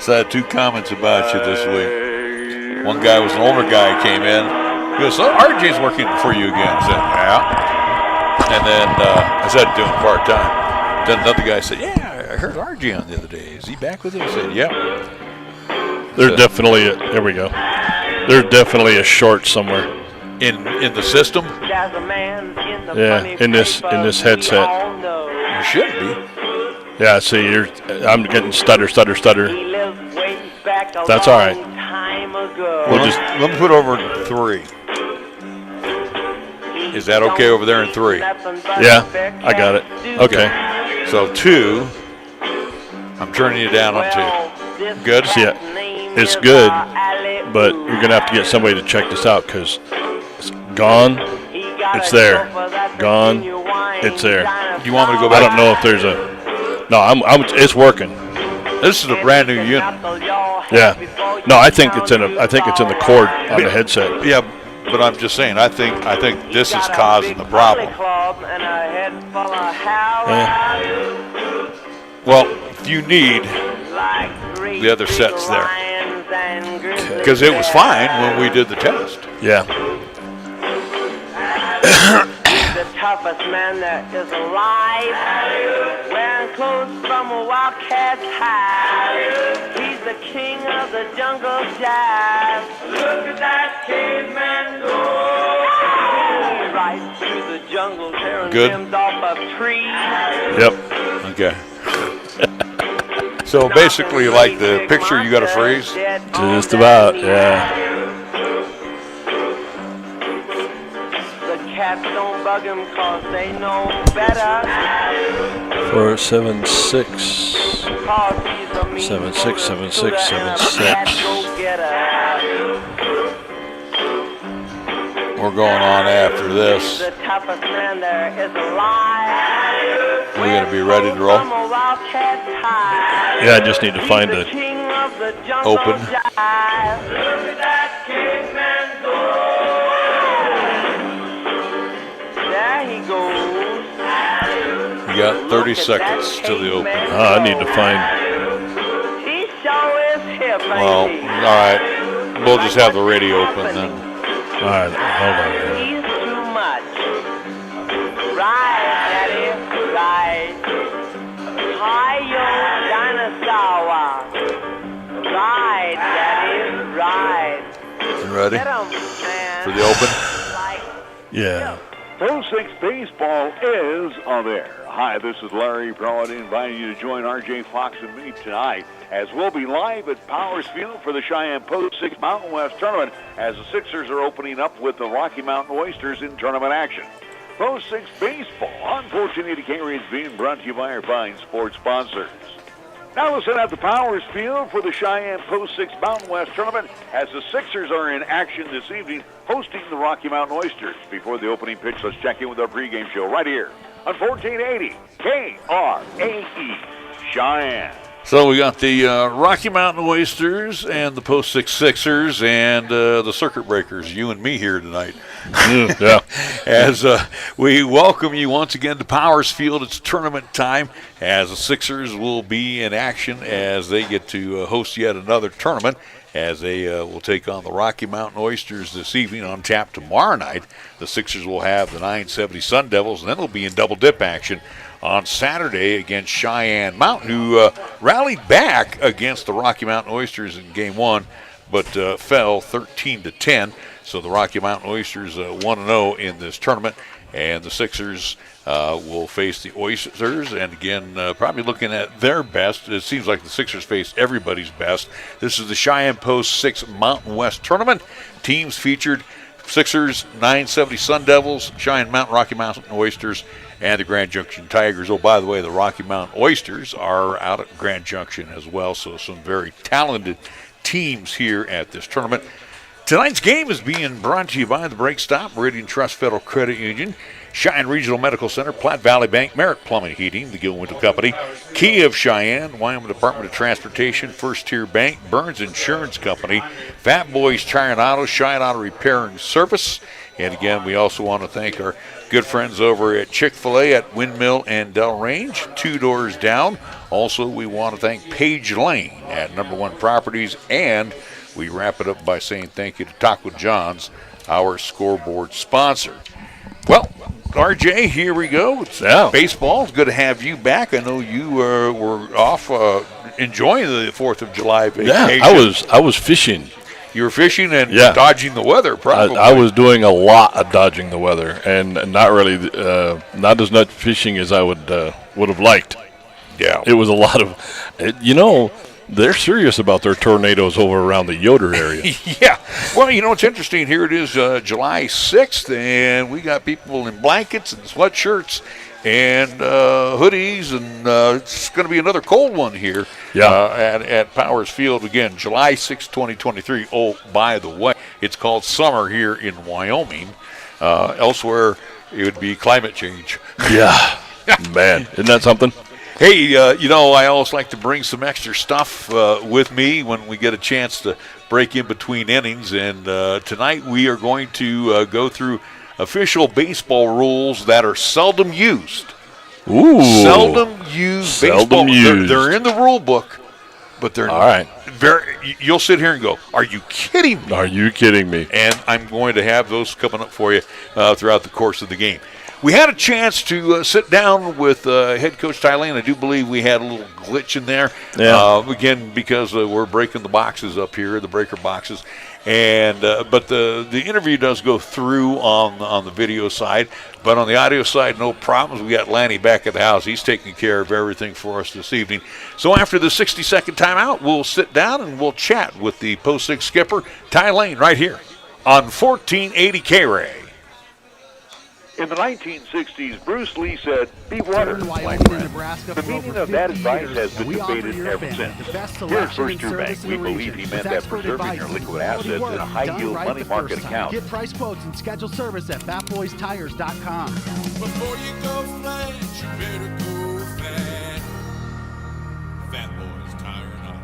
So I had two comments about you this week. One guy was an older guy, came in. He goes, "So RJ's working for you again." I said, "Yeah." And then I said, "Doing part-time." Then another guy said, "Yeah, I heard RJ on the other day. Is he back with you?" I said, "Yep." There's definitely there we go. There's definitely a short somewhere. In the system? Yeah, in this headset. You should be. Yeah, see, I'm getting stutter. That's all right. Let me put over 3. Is that okay over there in 3? Yeah, I got it. Okay. So 2. I'm turning you down on 2. Good? Yeah, it's good, but you're going to have to get somebody to check this out because it's gone. It's there. Gone. It's there. You want me to go back? I don't know if there's a. No, it's working. This is a brand new unit. Yeah. No, I think it's in the cord on the headset. Yeah, but I'm just saying. I think this is causing the problem. Yeah. Well, if you need the other sets there, because it was fine when we did the test. Yeah. The toughest man that is alive, wearing clothes from a wildcat's hide. He's the king of the jungle jive. Look at that caveman go! Right through the jungle, tearing limbs off of trees. Yep. Okay. So basically, like the picture you got to freeze? Just about, yeah. Cats don't bug him 'cause they know better. 476. 767676. We're going on after this. The toughest man there is alive. We're going to be ready to roll. Yeah, I just need to find it. Open. There he goes. You got 30 seconds till the open. I need to find. He sure is hip, Well, all right. We'll just have the radio open then. All right, hold on. He's too much. Right, Daddy, right. Hi-yo, dinosaur. Right, Daddy, right. You ready Get 'em, man. for the open? Yeah. Pro 6 baseball is on air. Hi, this is Larry Broad inviting you to join RJ Fox and me tonight as we'll be live at Powers Field for the Cheyenne Post 6 Mountain West Tournament as the Sixers are opening up with the Rocky Mountain Oysters in tournament action. Pro 6 baseball on 1480 KRAE is being brought to you by our fine sports sponsors. Now listen at the Powers Field for the Cheyenne Post 6 Mountain West Tournament as the Sixers are in action this evening hosting the Rocky Mountain Oysters. Before the opening pitch, let's check in with our pregame show right here on 1480 KRAE Cheyenne. So we got the Rocky Mountain Oysters and the Post 6 Sixers and the Circuit Breakers, you and me here tonight. Yeah. As we welcome you once again to Powers Field. It's tournament time as the Sixers will be in action as they get to host yet another tournament as they will take on the Rocky Mountain Oysters this evening. On tap tomorrow night, the Sixers will have the 970 Sun Devils, and then they'll be in double dip action on Saturday against Cheyenne Mountain, who rallied back against the Rocky Mountain Oysters in Game 1, but fell 13-10. So the Rocky Mountain Oysters 1-0 in this tournament, and the Sixers will face the Oysters, and again, probably looking at their best. It seems like the Sixers face everybody's best. This is the Cheyenne Post 6 Mountain West Tournament. Teams featured: Sixers, 970 Sun Devils, Cheyenne Mountain, Rocky Mountain Oysters, and the Grand Junction Tigers. Oh, by the way, the Rocky Mountain Oysters are out at Grand Junction as well, so some very talented teams here at this tournament. Tonight's game is being brought to you by the Brake Stop, Meridian Trust Federal Credit Union, Cheyenne Regional Medical Center, Platte Valley Bank, Merritt Plumbing Heating, the Gilwintle Company, Key of Cheyenne, Wyoming Department of Transportation, First Tier Bank, Burns Insurance Company, Fat Boys Tire and Auto, Cheyenne Auto Repair and Service. And again, we also want to thank our good friends over at Chick-fil-A at Windmill and Del Range, 2 doors down. Also, we want to thank Page Lane at Number One Properties, and we wrap it up by saying thank you to Taco John's, our scoreboard sponsor. Well, RJ, here we go. It's baseball. It's good to have you back. I know you were off enjoying the 4th of July vacation. Yeah, I was fishing. You were fishing and dodging the weather, probably. I was doing a lot of dodging the weather, and not really, not as much fishing as I would have liked. Yeah, it was a lot of, they're serious about their tornadoes over around the Yoder area. Yeah. Well, it's interesting. Here it is, July 6th, and we got people in blankets and sweatshirts and hoodies, and it's going to be another cold one here at Powers Field. Again, July 6th, 2023. Oh, by the way, it's called summer here in Wyoming. Elsewhere, it would be climate change. Yeah. Man, isn't that something? Hey, I always like to bring some extra stuff with me when we get a chance to break in between innings. And tonight we are going to go through official baseball rules that are seldom used. Ooh. Seldom used baseball. They're in the rule book, but they're all right. You'll sit here and go, are you kidding me? Are you kidding me? And I'm going to have those coming up for you throughout the course of the game. We had a chance to sit down with head coach Ty Lane. I do believe we had a little glitch in there. Yeah. Again, because we're breaking the boxes up here, the breaker boxes. And but the interview does go through on the video side. But on the audio side, no problems. We got Lanny back at the house. He's taking care of everything for us this evening. So after the 60-second timeout, we'll sit down and we'll chat with the Post 6 skipper, Ty Lane, right here on 1480 KRAE. In the 1960s, Bruce Lee said, be water, my Wyoming, friend. Nebraska The for meaning over of that 50 advice years, has been we offer debated your ever family since. the best Here at selection First and True service Bank, in we the believe region. he meant With that expert preserving advice your and liquid quality assets work in a done high-yield right money the market first time. account. Get price quotes and schedule service at fatboystires.com. Before you go flat, you better go fat. Fat Boys Tire and Auto.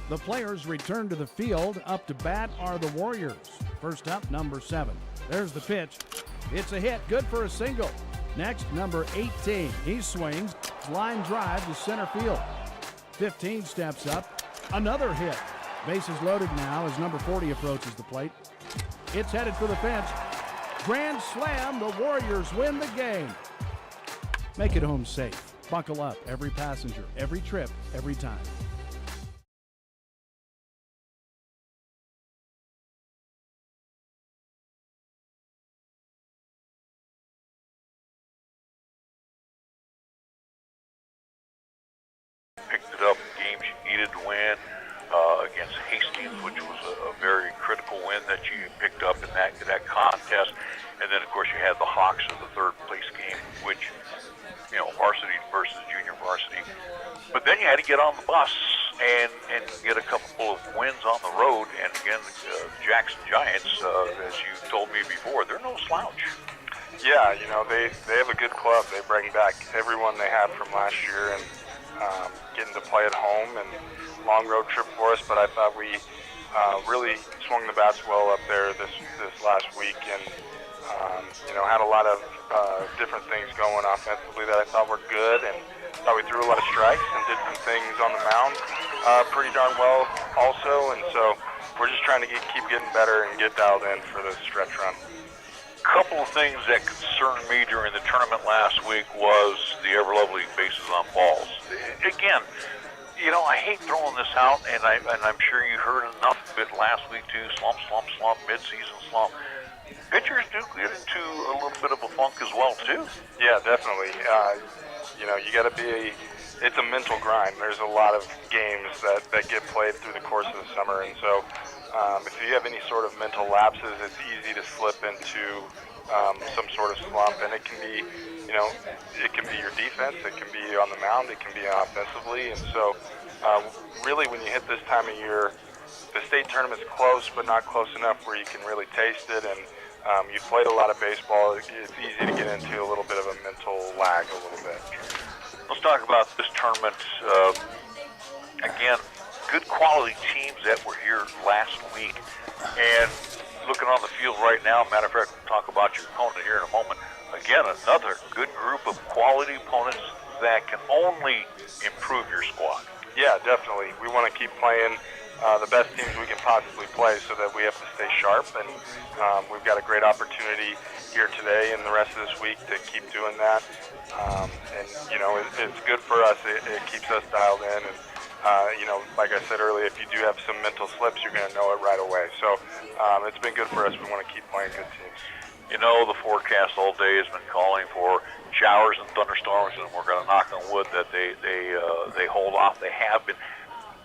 The players return to the field. Up to bat are the Warriors. First up, number 7. There's the pitch. It's a hit, good for a single. Next, number 18. He swings, line drive to center field. 15 steps up, another hit. Bases loaded now as number 40 approaches the plate. It's headed for the fence. Grand slam, the Warriors win the game. Make it home safe. Buckle up, every passenger, every trip, every time. Picked it up games you needed to win against Hastings, which was a very critical win that you picked up in that contest. And then, of course, you had the Hawks in the third place game, which, varsity versus junior varsity. But then you had to get on the bus and get a couple of wins on the road. And again, the Jackson Giants, as you told me before, they're no slouch. Yeah, they have a good club. They bring back everyone they had from last year and getting to play at home and long road trip for us. But I thought we really swung the bats well up there this last week and had a lot of different things going offensively that I thought were good, and thought we threw a lot of strikes and did some things on the mound pretty darn well also. And so we're just trying to keep getting better and get dialed in for the stretch run. Couple of things that concerned me during the tournament last week was the ever-lovely bases on balls. Again, I hate throwing this out, and I'm sure you heard enough of it last week too. Slump, mid-season slump. Pitchers do get into a little bit of a funk as well too. Yeah, definitely. You got to be. It's a mental grind. There's a lot of games that get played through the course of the summer, and so. If you have any sort of mental lapses, it's easy to slip into some sort of slump, and it can be, it can be your defense, it can be on the mound, it can be offensively, and so really when you hit this time of year, the state tournament's close, but not close enough where you can really taste it, and you've played a lot of baseball. It's easy to get into a little bit of a mental lag a little bit. Let's talk about this tournament. Again, good quality teams that were here last week. And looking on the field right now, matter of fact, we'll talk about your opponent here in a moment. Again, another good group of quality opponents that can only improve your squad. Yeah, definitely. We want to keep playing the best teams we can possibly play so that we have to stay sharp. And we've got a great opportunity here today and the rest of this week to keep doing that. And, you know, it's good for us. It keeps us dialed in. And, you know, like I said earlier, if you do have some mental slips, you're going to know it right away. So it's been good for us. We want to keep playing good teams. You know, the forecast all day has been calling for showers and thunderstorms, and we're going to knock on wood that they hold off. They have been.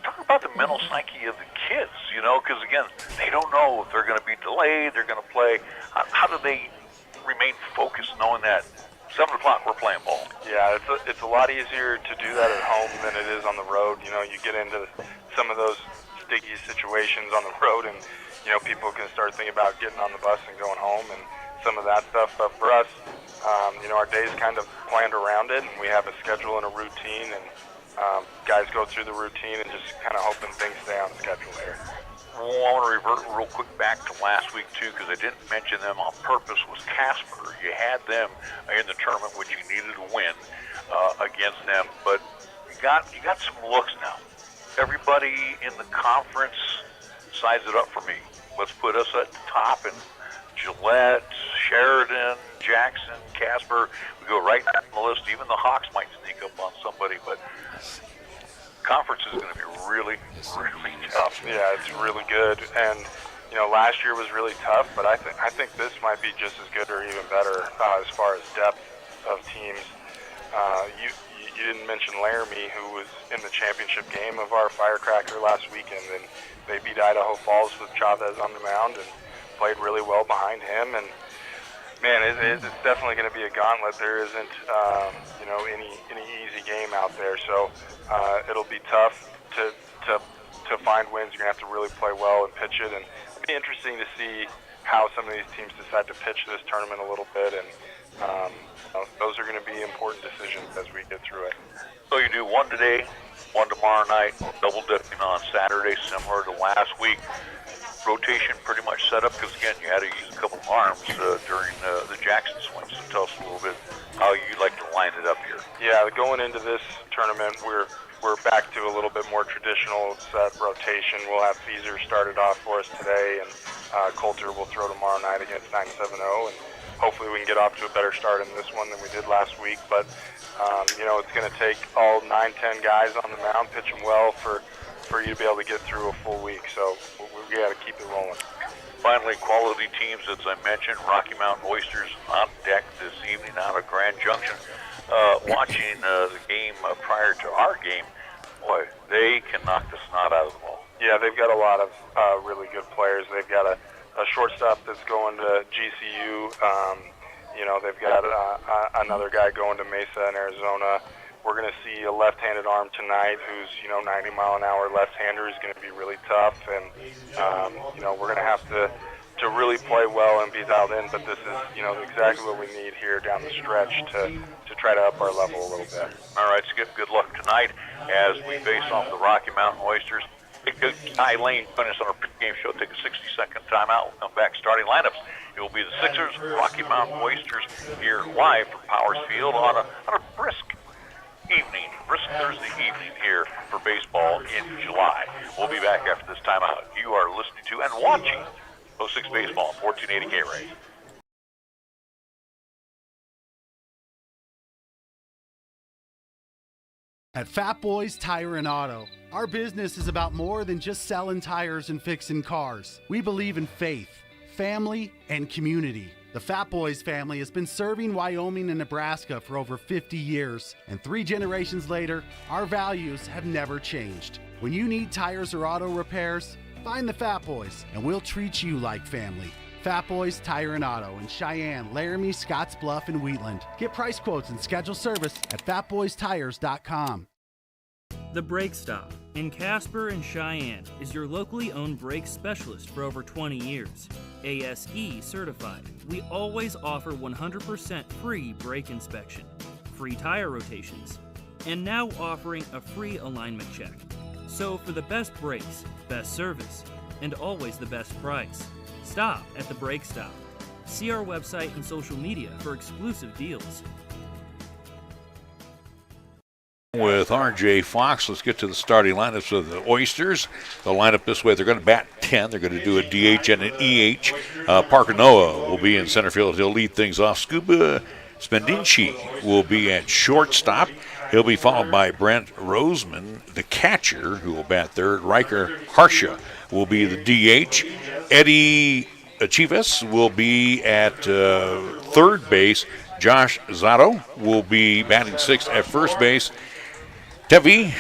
Talk about the mental psyche of the kids, you know, because, again, they don't know if they're going to be delayed, they're going to play. How do they remain focused knowing that 7 o'clock we're playing ball? Yeah, it's a lot easier to do that at home than it is on the road. You know, you get into some of those sticky situations on the road, and, you know, people can start thinking about getting on the bus and going home and some of that stuff. But for us, you know, our day's kind of planned around it, and we have a schedule and a routine, and guys go through the routine and just kind of hoping things stay on schedule here. Well, I want to revert real quick back to last week, too, because I didn't mention them on purpose, was Casper. You had them in the tournament, which you needed to win against them, but you got some looks now. Everybody in the conference size it up for me. Let's put us at the top, and Gillette, Sheridan, Jackson, Casper, we go right down the list. Even the Hawks might sneak up on somebody, but conference is going to be really, really tough. Yeah, it's really good. And, you know, last year was really tough, but I think this might be just as good or even better as far as depth of teams. You didn't mention Laramie, who was in the championship game of our Firecracker last weekend, and they beat Idaho Falls with Chavez on the mound and played really well behind him. And man, it's definitely going to be a gauntlet. There isn't, you know, any easy game out there. So it'll be tough to find wins. You're going to have to really play well and pitch it. And it'll be interesting to see how some of these teams decide to pitch this tournament a little bit. And those are going to be important decisions as we get through it. So you do one today, one tomorrow night, double dipping on Saturday, similar to last week. Rotation pretty much set up because, again, you had to use a couple of arms during the Jackson swing. So tell us a little bit how you like to line it up here. Yeah, going into this tournament, we're back to a little bit more traditional set rotation. We'll have Feezer started off for us today, and Coulter will throw tomorrow night against 970, and hopefully we can get off to a better start in this one than we did last week. But, you know, it's going to take all 9-10 guys on the mound, pitch them well for you to be able to get through a full week. So we got to keep it rolling. Finally, quality teams, as I mentioned, Rocky Mountain Oysters on deck this evening out of Grand Junction. Watching the game prior to our game, boy, they can knock the snot out of the ball. Yeah, they've got a lot of really good players. They've got a shortstop that's going to GCU. You know, they've got another guy going to Mesa in Arizona. We're going to see a left-handed arm tonight who's, you know, 90-mile-an-hour left-hander is going to be really tough. And, you know, we're going to have to really play well and be dialed in. But this is, you know, exactly what we need here down the stretch to try to up our level a little bit. All right, Skip, good luck tonight as we face off the Rocky Mountain Oysters. Guy Lane join us on our pregame show. Take a 60-second timeout. We'll come back. Starting lineups. It will be the Sixers, Rocky Mountain Oysters here live from Powers Field on a brisk Thursday evening here for baseball in July. We'll be back after this timeout. You are listening to and watching 06 Baseball, 1480 KRAE. At Fat Boys Tire and Auto, our business is about more than just selling tires and fixing cars. We believe in faith, family, and community. The Fat Boys family has been serving Wyoming and Nebraska for over 50 years, and 3 generations later, our values have never changed. When you need tires or auto repairs, find the Fat Boys, and we'll treat you like family. Fat Boys Tire and Auto in Cheyenne, Laramie, Scottsbluff, and Wheatland. Get price quotes and schedule service at fatboystires.com. The Brake Stop in Casper and Cheyenne is your locally owned brake specialist for over 20 years. ASE certified. We always offer 100% free brake inspection, free tire rotations, and now offering a free alignment check. So for the best brakes, best service, and always the best price, stop at the Brake Stop. See our website and social media for exclusive deals. With R.J. Fox, let's get to the starting lineups of the Oysters. They'll line up this way. They're going to bat 10. They're going to do a DH and an EH. Parker Noah will be in center field. He'll lead things off. Scuba Spendinci will be at shortstop. He'll be followed by Brent Roseman, the catcher, who will bat third. Riker Harsha will be the DH. Eddie Chivas will be at third base. Josh Zotto will be batting sixth at first base. Tevi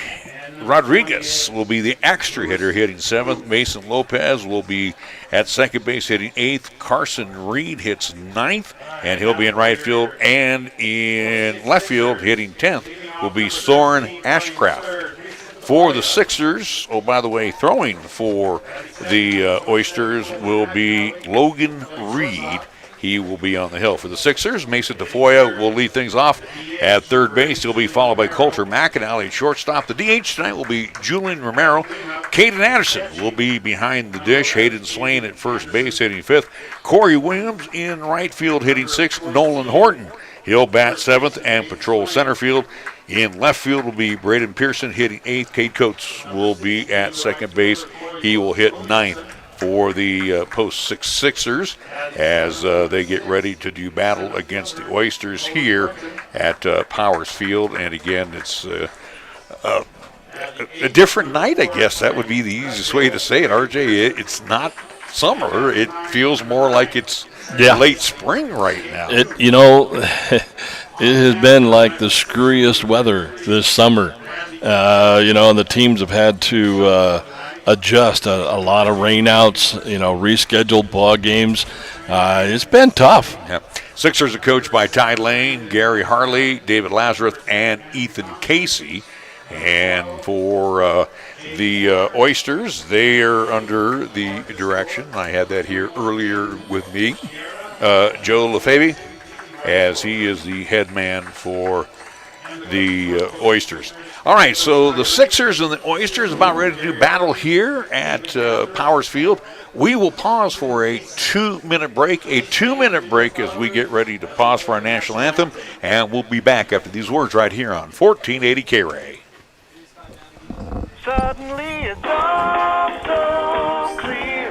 Rodriguez will be the extra hitter hitting seventh. Mason Lopez will be at second base hitting eighth. Carson Reed hits ninth, and he'll be in right field. And in left field hitting 10th will be Soren Ashcraft. For the Sixers, oh, by the way, throwing for the Oysters will be Logan Reed. He will be on the hill. For the Sixers, Mason Tafoya will lead things off at third base. He'll be followed by Coulter McAnally at shortstop. The DH tonight will be Julian Romero. Caden Anderson will be behind the dish. Hayden Swain at first base hitting fifth. Corey Williams in right field hitting sixth. Nolan Horton, he'll bat seventh and patrol center field. In left field will be Braden Pearson hitting eighth. Cade Coates will be at second base. He will hit ninth for the post-6 Sixers as they get ready to do battle against the Oysters here at Powers Field. And again, it's a different night, I guess. That would be the easiest way to say it, RJ. It's not summer. It feels more like it's late spring right now. It has been like the screwiest weather this summer. And the teams have had to adjust a lot of rainouts, rescheduled ball games. It's been tough. Yep. Sixers are coached by Ty Lane, Gary Harley, David Lazarus, and Ethan Casey. And for the Oysters, they are under the direction, I had that here earlier with me, Joe Lefebvre, as he is the head man for the Oysters. All right, so the Sixers and the Oysters about ready to do battle here at Powers Field. We will pause for a 2-minute break. A 2-minute break as we get ready to pause for our national anthem, and we'll be back after these words right here on 1480 KRAE. Suddenly it's all so clear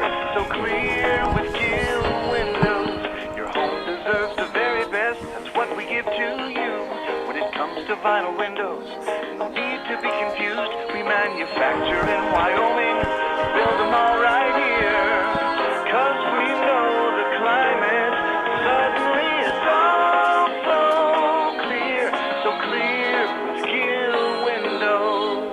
with Gill windows. Your home deserves the very best. That's what we give to you when it comes to vinyl windows. No need to be confused. We manufacture in Wyoming, build them all right here. 'Cause we know the climate. Suddenly it's all so clear with Gill windows.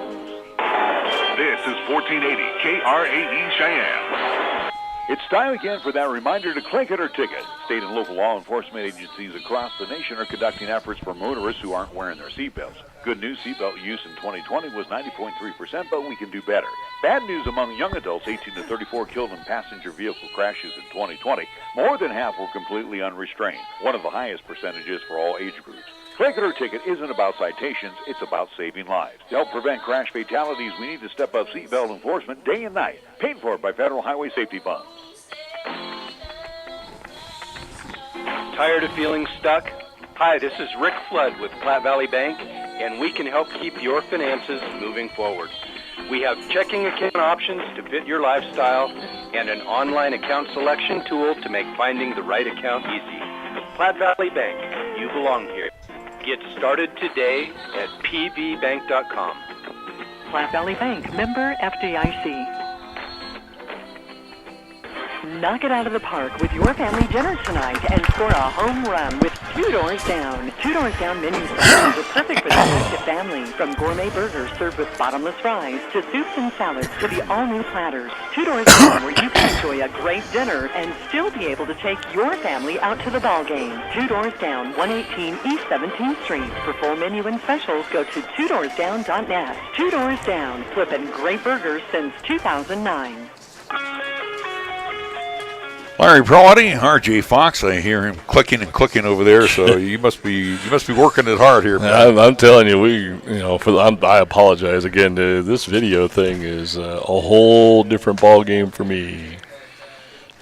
This is 1480 KRAE Cheyenne. It's time again for that reminder to click it or ticket. State and local law enforcement agencies across the nation are conducting efforts for motorists who aren't wearing their seatbelts. Good news, seatbelt use in 2020 was 90.3%, but we can do better. Bad news among young adults 18 to 34 killed in passenger vehicle crashes in 2020. More than half were completely unrestrained, one of the highest percentages for all age groups. Click it or ticket isn't about citations, it's about saving lives. To help prevent crash fatalities, we need to step up seatbelt enforcement day and night. Paid for by Federal Highway Safety Funds. Tired of feeling stuck? Hi, this is Rick Flood with Platte Valley Bank, and we can help keep your finances moving forward. We have checking account options to fit your lifestyle and an online account selection tool to make finding the right account easy. Platte Valley Bank, you belong here. Get started today at pvbank.com. Platte Valley Bank, member FDIC. Knock it out of the park with your family dinner tonight and score a home run with Two Doors Down. Two Doors Down menu salads are perfect for the active family. From gourmet burgers served with bottomless fries to soups and salads to the all-new platters. Two Doors Down, where you can enjoy a great dinner and still be able to take your family out to the ball game. Two Doors Down, 118 East 17th Street. For full menu and specials, go to twodoorsdown.net. Two Doors Down, flipping great burgers since 2009. Larry Prawdy, R.J. Fox. I hear him clicking and clicking over there. So you must be working it hard here. I'm telling you, I apologize again. This video thing is a whole different ball game for me.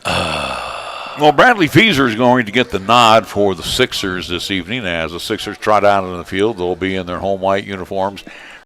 Well, Bradley Feaser is going to get the nod for the Sixers this evening as the Sixers trot out on the field. They'll be in their home white uniforms